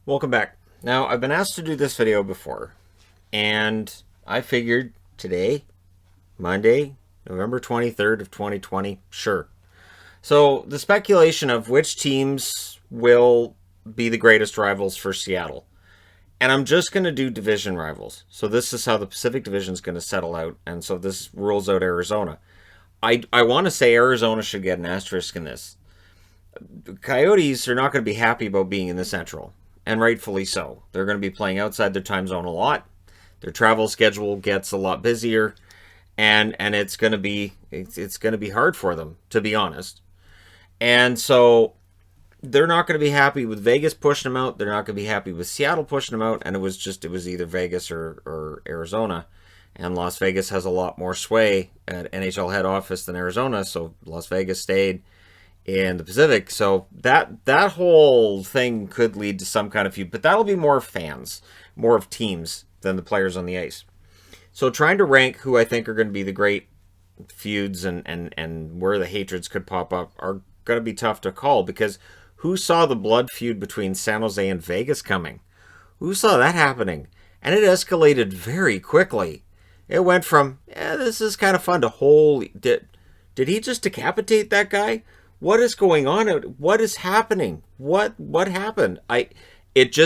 Welcome back. Now, I've been asked to do this video before, and I figured today, Monday, November 23rd of 2020, sure. So, the speculation of which teams will be the greatest rivals for Seattle. And I'm just going to do division rivals. So this is how the Pacific Division is going to settle out, and so this rules out Arizona. I want to say Arizona should get an asterisk in this. The Coyotes are not going to be happy about being in the Central. And rightfully so. They're going to be playing outside their time zone a lot. Their travel schedule gets a lot busier, and it's going to be hard for them, to be honest. And so they're not going to be happy with Vegas pushing them out. They're not going to be happy with Seattle pushing them out. And it was either Vegas or Arizona. And Las Vegas has a lot more sway at NHL head office than Arizona, so Las Vegas stayed in the Pacific. So that whole thing could lead to some kind of feud, but that'll be more fans, more of teams than the players on the ice. So trying to rank who I think are going to be the great feuds and where the hatreds could pop up are going to be tough to call, because who saw the blood feud between San Jose and Vegas coming? Who saw that happening? And it escalated very quickly. It went from, this is kind of fun, to holy, did he just decapitate that guy? What is going on? What is happening? What happened? It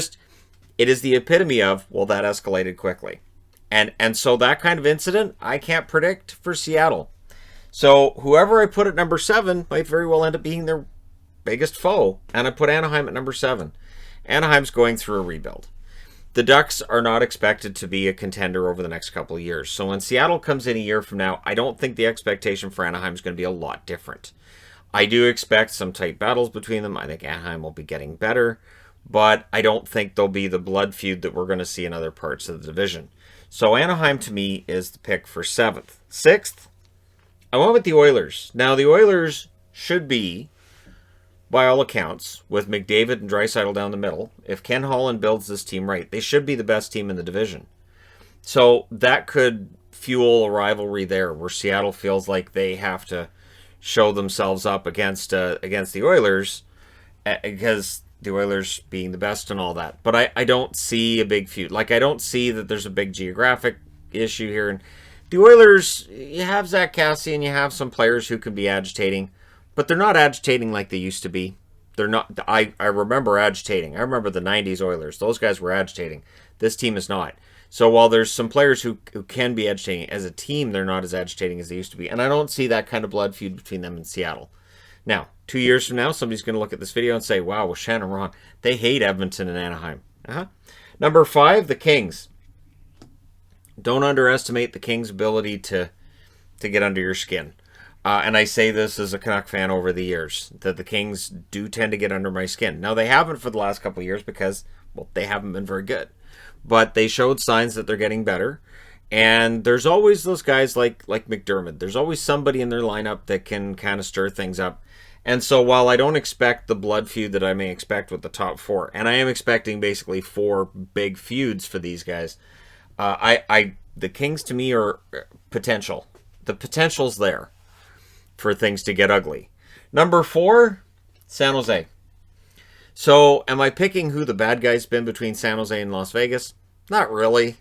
is the epitome of, well, that escalated quickly. And so that kind of incident, I can't predict for Seattle. So whoever I put at number 7 might very well end up being their biggest foe. And I put Anaheim at number 7. Anaheim's going through a rebuild. The Ducks are not expected to be a contender over the next couple of years. So when Seattle comes in a year from now, I don't think the expectation for Anaheim is going to be a lot different. I do expect some tight battles between them. I think Anaheim will be getting better, but I don't think there'll be the blood feud that we're going to see in other parts of the division. So Anaheim, to me, is the pick for 7th. 6th, I went with the Oilers. Now, the Oilers should be, by all accounts, with McDavid and Draisaitl down the middle, if Ken Holland builds this team right, they should be the best team in the division. So that could fuel a rivalry there, where Seattle feels like they have to show themselves up against the Oilers, because the Oilers being the best and all that. But I don't see a big feud. Like, I don't see that there's a big geographic issue here. And the Oilers, you have Zach Cassidy and you have some players who can be agitating, but they're not agitating like they used to be. They're not. I remember agitating. I remember the 90s Oilers. Those guys were agitating. This team is not. So while there's some players who can be agitating, as a team, they're not as agitating as they used to be. And I don't see that kind of blood feud between them and Seattle. Now, 2 years from now, somebody's going to look at this video and say, wow, was Shannon wrong? They hate Edmonton and Anaheim. Number 5, the Kings. Don't underestimate the Kings' ability to get under your skin. And I say this as a Canuck fan over the years, that the Kings do tend to get under my skin. Now, they haven't for the last couple of years because, well, they haven't been very good. But they showed signs that they're getting better. And there's always those guys like McDermott. There's always somebody in their lineup that can kind of stir things up. And so while I don't expect the blood feud that I may expect with the top 4, and I am expecting basically 4 big feuds for these guys, the Kings to me are potential. The potential's there for things to get ugly. Number 4, San Jose. So, am I picking who the bad guy's been between San Jose and Las Vegas? Not really.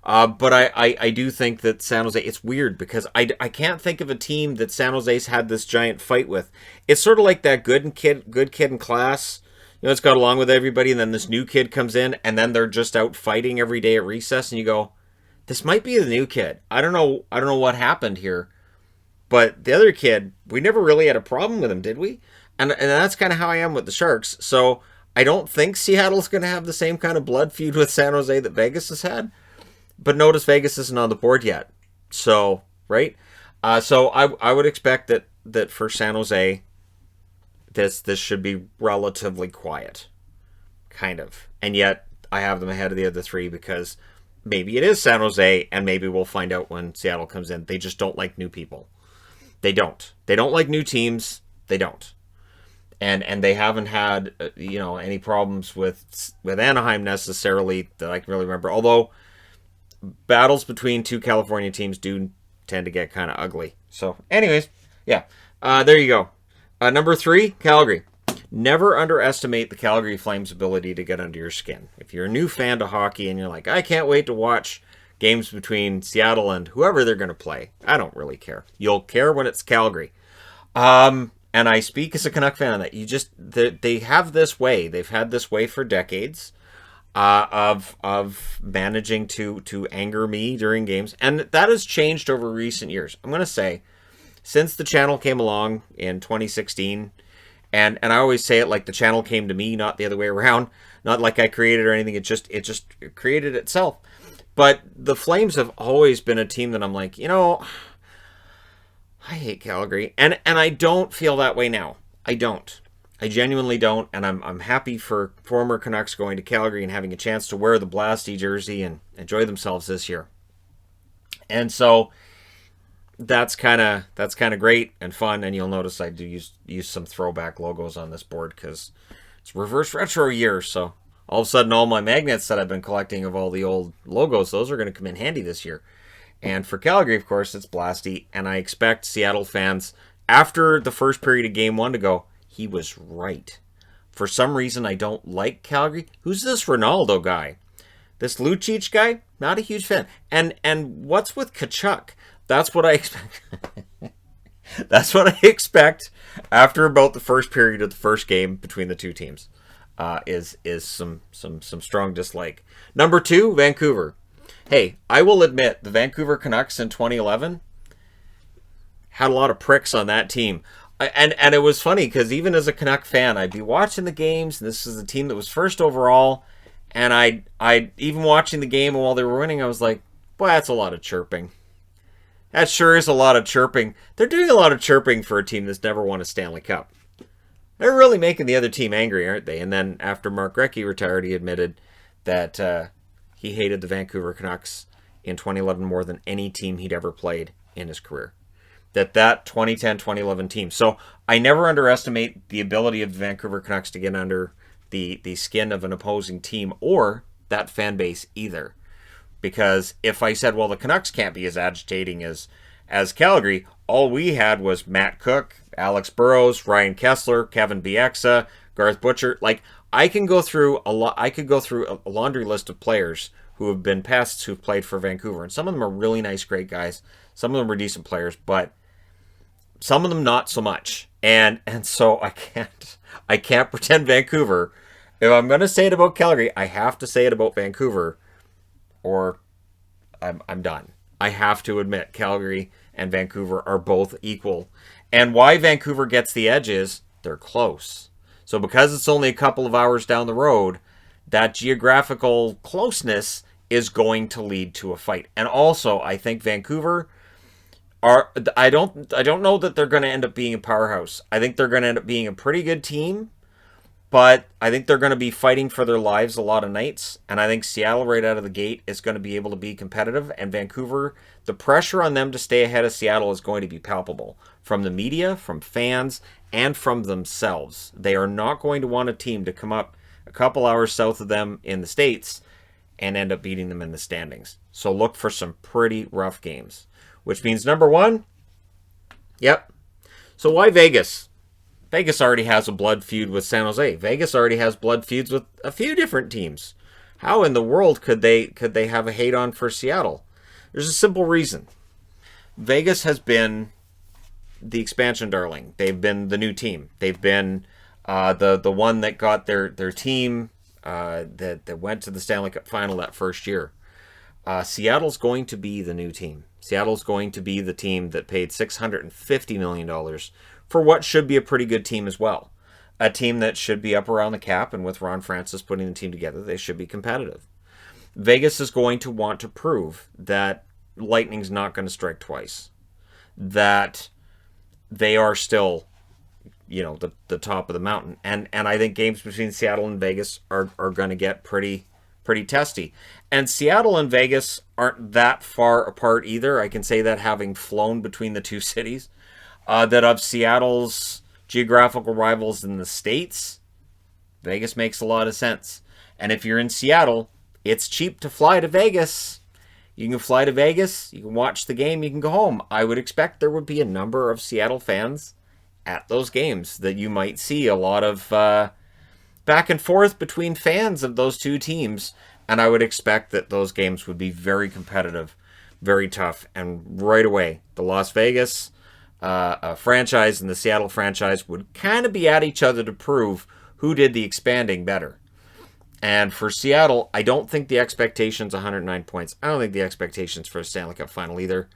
But I do think that San Jose, it's weird because I can't think of a team that San Jose's had this giant fight with. It's sort of like that good kid in class. You know, it's got along with everybody, and then this new kid comes in, and then they're just out fighting every day at recess, and you go, this might be the new kid. I don't know what happened here. But the other kid, we never really had a problem with him, did we? And that's kind of how I am with the Sharks. So I don't think Seattle's going to have the same kind of blood feud with San Jose that Vegas has had. But notice Vegas isn't on the board yet. So, right? So I would expect that for San Jose, this should be relatively quiet. Kind of. And yet, I have them ahead of the other 3 because maybe it is San Jose, and maybe we'll find out when Seattle comes in. They just don't like new people. They don't. They don't like new teams. They don't. And they haven't had any problems with Anaheim necessarily that I can really remember. Although battles between 2 California teams do tend to get kind of ugly. So, anyways, yeah, there you go. Number 3, Calgary. Never underestimate the Calgary Flames' ability to get under your skin. If you're a new fan to hockey and you're like, I can't wait to watch games between Seattle and whoever they're going to play, I don't really care. You'll care when it's Calgary. And I speak as a Canuck fan on that. They have this way. They've had this way for decades of managing to anger me during games, and that has changed over recent years. I'm going to say, since the channel came along in 2016, and I always say it like the channel came to me, not the other way around. Not like I created or anything. It just created itself. But the Flames have always been a team that I'm like, I hate Calgary, and I don't feel that way now. I don't. I genuinely don't, and I'm happy for former Canucks going to Calgary and having a chance to wear the Blasty jersey and enjoy themselves this year. And so that's kind of great and fun. And you'll notice I do use some throwback logos on this board because it's reverse retro year. So all of a sudden, all my magnets that I've been collecting of all the old logos, those are going to come in handy this year. And for Calgary, of course, it's Blasty. And I expect Seattle fans, after the first period of Game 1, to go, he was right. For some reason, I don't like Calgary. Who's this Ronaldo guy? This Lucic guy? Not a huge fan. And what's with Tkachuk? That's what I expect. That's what I expect after about the first period of the first game between the two teams. Is some strong dislike. Number 2, Vancouver. Hey, I will admit, the Vancouver Canucks in 2011 had a lot of pricks on that team. And it was funny because even as a Canuck fan, I'd be watching the games, and this is the team that was first overall, and I even watching the game, and while they were winning, I was like, boy, that's a lot of chirping. That sure is a lot of chirping. They're doing a lot of chirping for a team that's never won a Stanley Cup. They're really making the other team angry, aren't they? And then after Mark Recchi retired, he admitted that he hated the Vancouver Canucks in 2011 more than any team he'd ever played in his career. That 2010-2011 team. So I never underestimate the ability of the Vancouver Canucks to get under the skin of an opposing team or that fan base either. Because if I said, well, the Canucks can't be as agitating as Calgary, all we had was Matt Cook, Alex Burrows, Ryan Kessler, Kevin Bieksa, Garth Butcher. Like, I can go through a lot. I could go through a laundry list of players who have been pests who've played for Vancouver, and some of them are really nice, great guys. Some of them are decent players, but some of them not so much. And so I can't pretend Vancouver. If I'm going to say it about Calgary, I have to say it about Vancouver, or I'm done. I have to admit Calgary and Vancouver are both equal. And why Vancouver gets the edge is they're close. So because it's only a couple of hours down the road, that geographical closeness is going to lead to a fight. And also, I think Vancouver I don't know that they're going to end up being a powerhouse. I think they're going to end up being a pretty good team, but I think they're going to be fighting for their lives a lot of nights. And I think Seattle right out of the gate is going to be able to be competitive. And Vancouver, the pressure on them to stay ahead of Seattle is going to be palpable from the media, from fans, and from themselves. They are not going to want a team to come up a couple hours south of them in the States and end up beating them in the standings. So look for some pretty rough games. Which means number 1, yep. So why Vegas? Vegas already has a blood feud with San Jose. Vegas already has blood feuds with a few different teams. How in the world could they have a hate on for Seattle? There's a simple reason. Vegas has been the expansion darling. They've been the new team. They've been the one that got their team that went to the Stanley Cup final that first year. Seattle's going to be the new team. Seattle's going to be the team that paid $650 million for what should be a pretty good team as well. A team that should be up around the cap, and with Ron Francis putting the team together, they should be competitive. Vegas is going to want to prove that lightning's not going to strike twice. That they are still, the top of the mountain. And I think games between Seattle and Vegas are going to get pretty testy. And Seattle and Vegas aren't that far apart either. I can say that having flown between the two cities. That of Seattle's geographical rivals in the States, Vegas makes a lot of sense. And if you're in Seattle, it's cheap to fly to Vegas. You can fly to Vegas, you can watch the game, you can go home. I would expect there would be a number of Seattle fans at those games, that you might see a lot of back and forth between fans of those two teams. And I would expect that those games would be very competitive, very tough. And right away, the Las Vegas franchise and the Seattle franchise would kind of be at each other to prove who did the expanding better. And for Seattle, I don't think the expectation's 109 points. I don't think the expectation's for a Stanley Cup final either.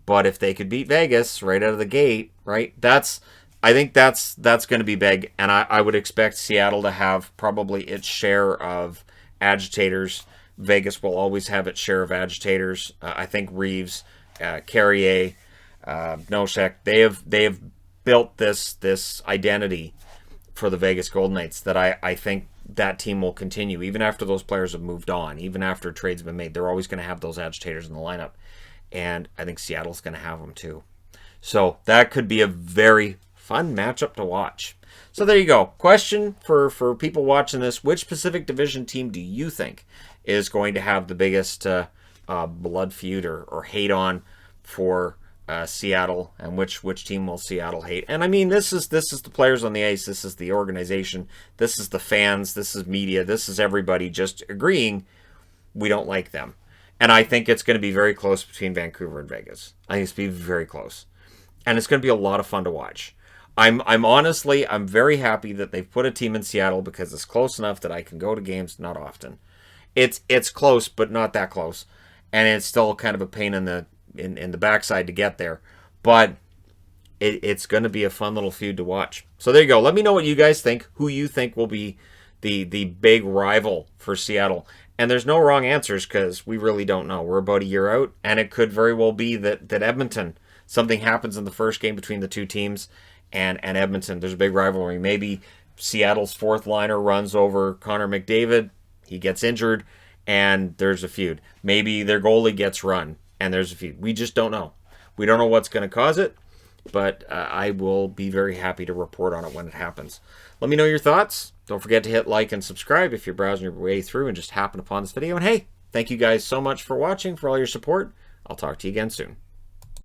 But if they could beat Vegas right out of the gate, right, I think that's going to be big. And I would expect Seattle to have probably its share of agitators. Vegas will always have its share of agitators. I think Reeves, Carrier, Nosek, they have built this identity for the Vegas Golden Knights that I think that team will continue even after those players have moved on, even after trades have been made. They're always going to have those agitators in the lineup, and I think Seattle's going to have them too. So that could be a very fun matchup to watch. So there you go. Question for people watching this: which Pacific Division team do you think is going to have the biggest blood feud or hate on for Seattle, and which team will Seattle hate? And I mean, this is the players on the ice, this is the organization, this is the fans, this is media, this is everybody just agreeing we don't like them. And I think it's going to be very close between Vancouver and Vegas. I think it's going to be very close, and it's going to be a lot of fun to watch. I'm honestly very happy that they've put a team in Seattle, because it's close enough that I can go to games. Not often. It's close, but not that close, and it's still kind of a pain in the backside to get there. But it's going to be a fun little feud to watch. So there you go. Let me know what you guys think. Who you think will be the big rival for Seattle? And there's no wrong answers, because we really don't know. We're about a year out, and it could very well be that Edmonton, something happens in the first game between the two teams, and Edmonton, there's a big rivalry. Maybe Seattle's fourth liner runs over Connor McDavid. He gets injured, and there's a feud. Maybe their goalie gets run, and there's a feud. We just don't know. We don't know what's going to cause it, but I will be very happy to report on it when it happens. Let me know your thoughts. Don't forget to hit like and subscribe if you're browsing your way through and just happen upon this video. And hey, thank you guys so much for watching, for all your support. I'll talk to you again soon.